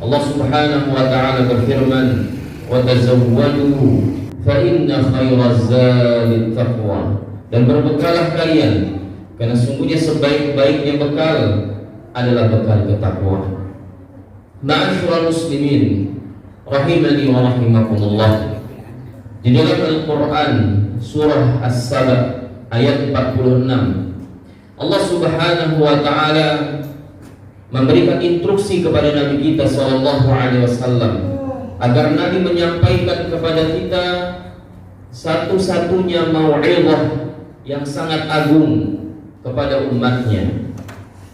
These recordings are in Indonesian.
Allah Subhanahu wa ta'ala berfirman, "Wa tazawwadu fa inna khairaz zadi taqwa." Dan berbekalah kalian, karena sungguhnya sebaik-baiknya bekal adalah bekal ketakwaan. Ma'asyiral muslimin rahimani wa rahimakumullah. Di dalam Al-Qur'an surah As-Saba ayat 46, Allah Subhanahu wa ta'ala memberikan instruksi kepada Nabi kita sallallahu alaihi wasallam agar Nabi menyampaikan kepada kita satu-satunya mau'izah yang sangat agung kepada umatnya.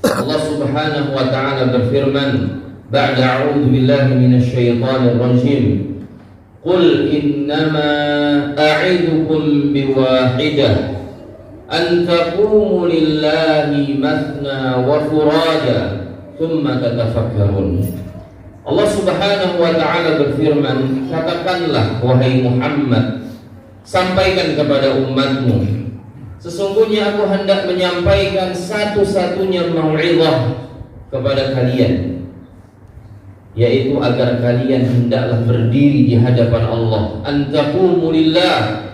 Allah Subhanahu wa ta'ala berfirman, ba'da a'udzu billahi minasyaitonir rajim, qul innama a'idukum biwahidah an taqumu lillahi mathna wa furada thumma tatafakkarun. Allah Subhanahu wa ta'ala berfirman, katakanlah wahai Muhammad, sampaikan kepada umatmu, sesungguhnya aku hendak menyampaikan satu-satunya mau'izah kepada kalian, yaitu agar kalian hendaklah berdiri di hadapan Allah. An taqumu lillah,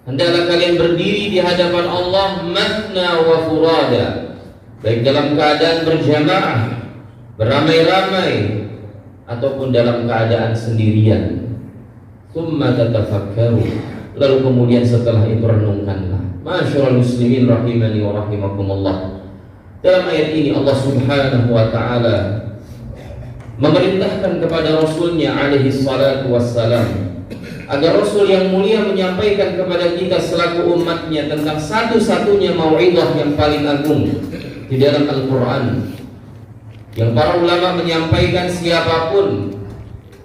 hendaklah kalian berdiri di hadapan Allah mathna wa furada, baik dalam keadaan berjamaah, beramai-ramai, ataupun dalam keadaan sendirian. Tsumma tatafakkaru, lalu kemudian setelah itu renungkanlah. Ma'asyiral muslimin rahimani wa rahimakumullah. Dalam ayat ini Allah Subhanahu wa ta'ala memerintahkan kepada Rasulnya alaihi salatu wassalam agar Rasul yang mulia menyampaikan kepada kita selaku umatnya tentang satu-satunya mau'izah yang paling agung di dalam Al-Quran, yang para ulama menyampaikan siapapun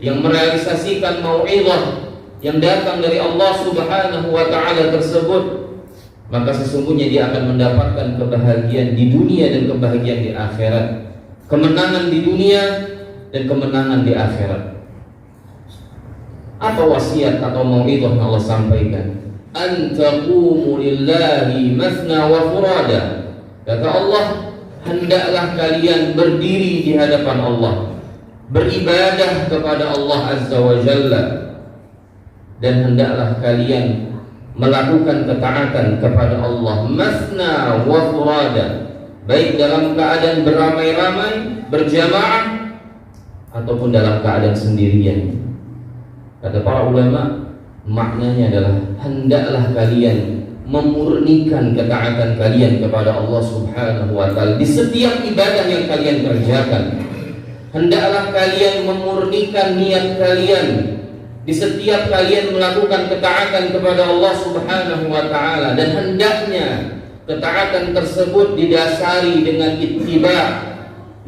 yang merealisasikan mau'izah yang datang dari Allah Subhanahu wa ta'ala tersebut, maka sesungguhnya dia akan mendapatkan kebahagiaan di dunia dan kebahagiaan di akhirat, kemenangan di dunia dan kemenangan di akhirat. Apa wasiat atau mau'izah yang Allah sampaikan? An taqumu lillahi mathna wa furada. Kata Allah, hendaklah kalian berdiri di hadapan Allah, beribadah kepada Allah Azza wa Jalla, dan hendaklah kalian melakukan ketaatan kepada Allah mathna wa furada, baik dalam keadaan beramai-ramai, berjamaah, ataupun dalam keadaan sendirian. Kata para ulama, maknanya adalah hendaklah kalian memurnikan ketaatan kalian kepada Allah Subhanahu wa ta'ala di setiap ibadah yang kalian kerjakan. Hendaklah kalian memurnikan niat kalian di setiap kalian melakukan ketaatan kepada Allah Subhanahu wa ta'ala, dan hendaknya ketaatan tersebut didasari dengan ittiba,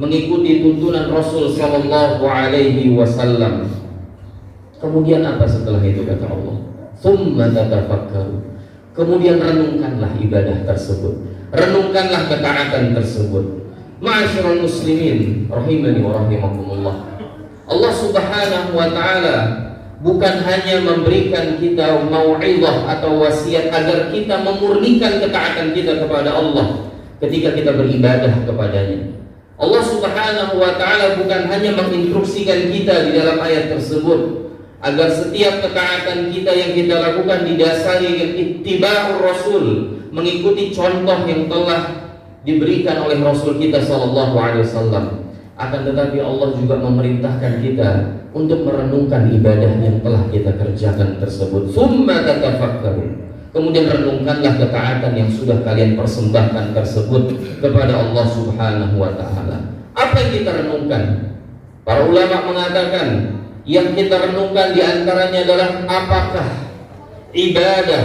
mengikuti tuntunan Rasul sallallahu alaihi wasallam. Kemudian apa setelah itu kata Allah? Tsumma tatafakkaru. Kemudian renungkanlah ibadah tersebut, renungkanlah ketaatan tersebut. Ma'asyiral muslimin rahimani wa rahimakumullah. Allah Subhanahu wa ta'ala bukan hanya memberikan kita mau'izah atau wasiat agar kita memurnikan ketaatan kita kepada Allah ketika kita beribadah kepadanya. Allah Subhanahu wa ta'ala bukan hanya menginstruksikan kita di dalam ayat tersebut agar setiap ketaatan kita yang kita lakukan didasari dengan ittiba'ur Rasul, mengikuti contoh yang telah diberikan oleh Rasul kita sallallahu alaihi wasallam. Akan tetapi Allah juga memerintahkan kita untuk merenungkan ibadah yang telah kita kerjakan tersebut. Tsumma tatafakkaru. Kemudian renungkanlah ketaatan yang sudah kalian persembahkan tersebut kepada Allah Subhanahu wa ta'ala. Apa yang kita renungkan? Para ulama mengatakan yang kita renungkan diantaranya adalah apakah ibadah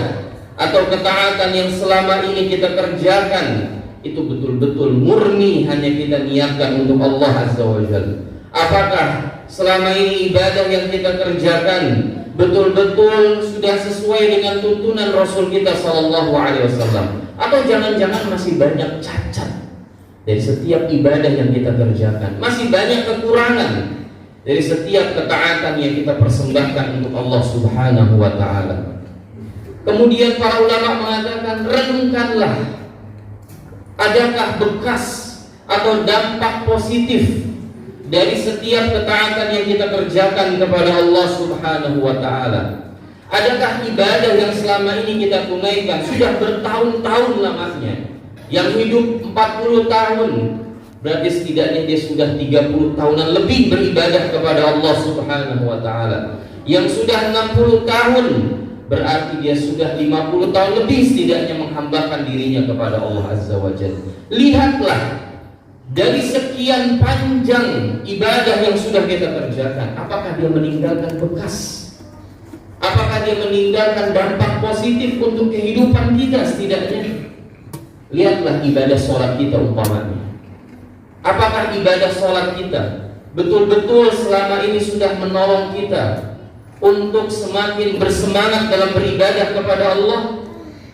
atau ketaatan yang selama ini kita kerjakan itu betul-betul murni hanya kita niatkan untuk Allah Azza wa Jalla. Apakah selama ini ibadah yang kita kerjakan betul-betul sudah sesuai dengan tuntunan Rasul kita sallallahu alaihi wasallam, atau jangan-jangan masih banyak cacat dari setiap ibadah yang kita kerjakan, masih banyak kekurangan dari setiap ketaatan yang kita persembahkan untuk Allah Subhanahu wa ta'ala. Kemudian para ulama mengatakan, renungkanlah adakah bekas atau dampak positif dari setiap ketaatan yang kita kerjakan kepada Allah Subhanahu wa taala? Adakah ibadah yang selama ini kita tunaikan sudah bertahun-tahun lamanya? Yang hidup 40 tahun, berarti setidaknya dia sudah 30 tahunan lebih beribadah kepada Allah Subhanahu wa taala. Yang sudah 60 tahun, berarti dia sudah 50 tahun lebih setidaknya menghambakan dirinya kepada Allah Azza wa Jalla. Lihatlah, dari sekian panjang ibadah yang sudah kita kerjakan, apakah dia meninggalkan bekas? Apakah dia meninggalkan dampak positif untuk kehidupan kita setidaknya? Lihatlah ibadah sholat kita umpamanya. Apakah ibadah sholat kita betul-betul selama ini sudah menolong kita untuk semakin bersemangat dalam beribadah kepada Allah?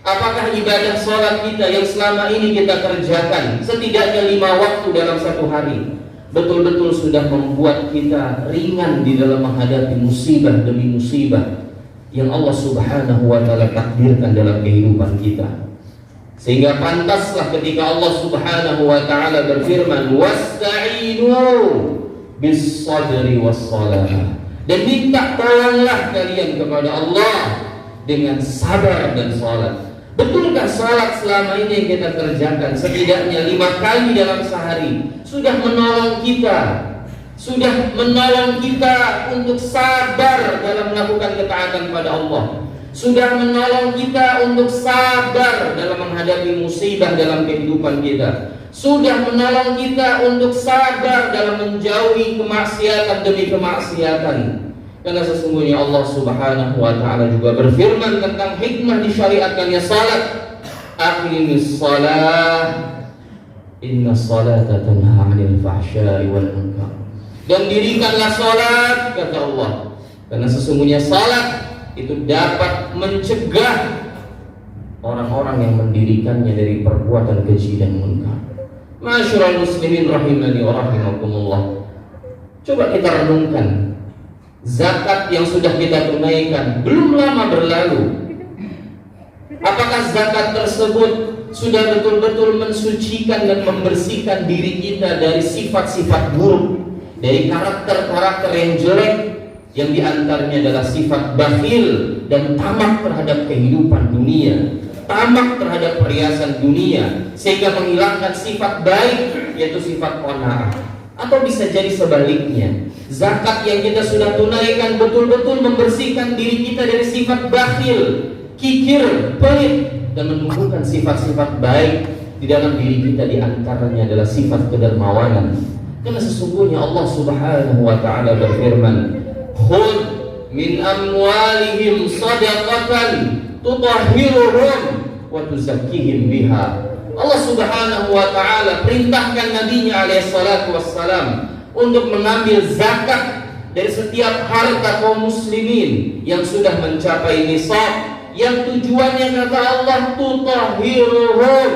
Apakah ibadah sholat kita yang selama ini kita kerjakan setidaknya 5 waktu dalam satu hari betul-betul sudah membuat kita ringan di dalam menghadapi musibah demi musibah yang Allah Subhanahu wa taala takdirkan dalam kehidupan kita? Sehingga pantaslah ketika Allah Subhanahu wa taala berfirman, "Wasta'inu bis-sabri was-shalah." Dan minta tolonglah kalian kepada Allah dengan sabar dan salat. Betulkah salat selama ini yang kita kerjakan setidaknya 5 kali dalam sehari sudah menolong kita? Sudah menolong kita untuk sabar dalam melakukan ketaatan pada Allah. Sudah menolong kita untuk sabar dalam menghadapi musibah dalam kehidupan kita. Sudah menolong kita untuk sabar dalam menjauhi kemaksiatan demi kemaksiatan. Karena sesungguhnya Allah Subhanahu wa taala juga berfirman tentang hikmah disyariatkannya salat. Aqimis shalah, inna salata tanha 'anil fahsya'i wal munkar. Dan dirikanlah salat, kata Allah, karena sesungguhnya salat itu dapat mencegah orang-orang yang mendirikannya dari perbuatan keji dan munkar. Ma'asyiral muslimin rahimani wa rahimakumullah. Coba kita renungkan, zakat yang sudah kita tunaikan belum lama berlalu. Apakah zakat tersebut sudah betul-betul mensucikan dan membersihkan diri kita dari sifat-sifat buruk, dari karakter-karakter yang jelek, yang diantaranya adalah sifat bakhil dan tamak terhadap kehidupan dunia, tamak terhadap perhiasan dunia, sehingga menghilangkan sifat baik, yaitu sifat qanaah. Atau bisa jadi sebaliknya, zakat yang kita sudah tunaikan betul-betul membersihkan diri kita dari sifat bakhil, kikir, pelit, dan menumbuhkan sifat-sifat baik di dalam diri kita. Diantaranya adalah sifat kedermawanan. Karena sesungguhnya Allah Subhanahu wa taala berfirman, "Khudh min amwalihim shadaqatan tutahhiruhum wa tuzakkihim biha." Allah Subhanahu wa taala perintahkan nabinya alaihi salatu wassalam untuk mengambil zakat dari setiap harta kaum muslimin yang sudah mencapai nisab, yang tujuannya kata Allah tutahhiruhum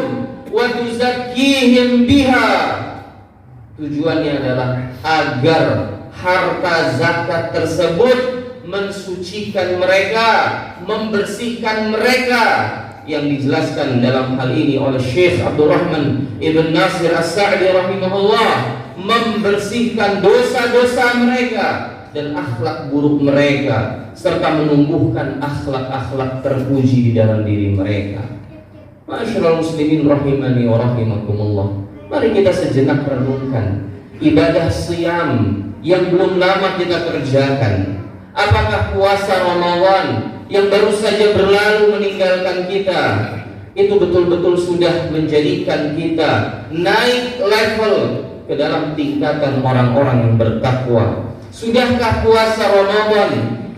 wa tuzakkihim biha. Tujuannya adalah agar harta zakat tersebut mensucikan mereka, membersihkan mereka, yang dijelaskan dalam hal ini oleh Syekh Abdurrahman Ibn Nasir As-Sa'di rahimahullah, membersihkan dosa-dosa mereka dan akhlak buruk mereka, serta menumbuhkan akhlak-akhlak terpuji di dalam diri mereka. Ma'asyiral muslimin rahimani wa rahimakumullah. Mari kita sejenak renungkan ibadah siyam yang belum lama kita kerjakan. Apakah puasa Ramadan yang baru saja berlalu meninggalkan kita itu betul-betul sudah menjadikan kita naik level ke dalam tingkatan orang-orang yang bertakwa? Sudahkah puasa Ramadan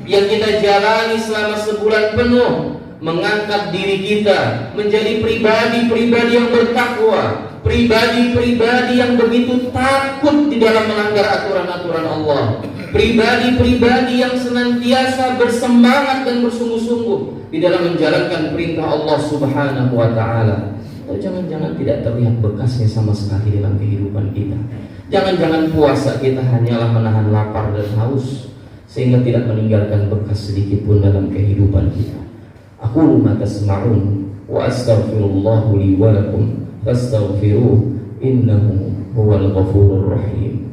yang kita jalani selama sebulan penuh mengangkat diri kita menjadi pribadi-pribadi yang bertakwa, pribadi-pribadi yang begitu takut di dalam melanggar aturan-aturan Allah, pribadi-pribadi yang senantiasa bersemangat dan bersungguh-sungguh di dalam menjalankan perintah Allah Subhanahu wa taala? Atau jangan-jangan tidak terlihat bekasnya sama sekali dalam kehidupan kita? Jangan-jangan puasa kita hanyalah menahan lapar dan haus sehingga tidak meninggalkan bekas sedikit pun dalam kehidupan kita. Aqulu ma tasma'un wa astaghfirullahu li wa lakum fastaghfiruh innahu huwal ghafurur rahim.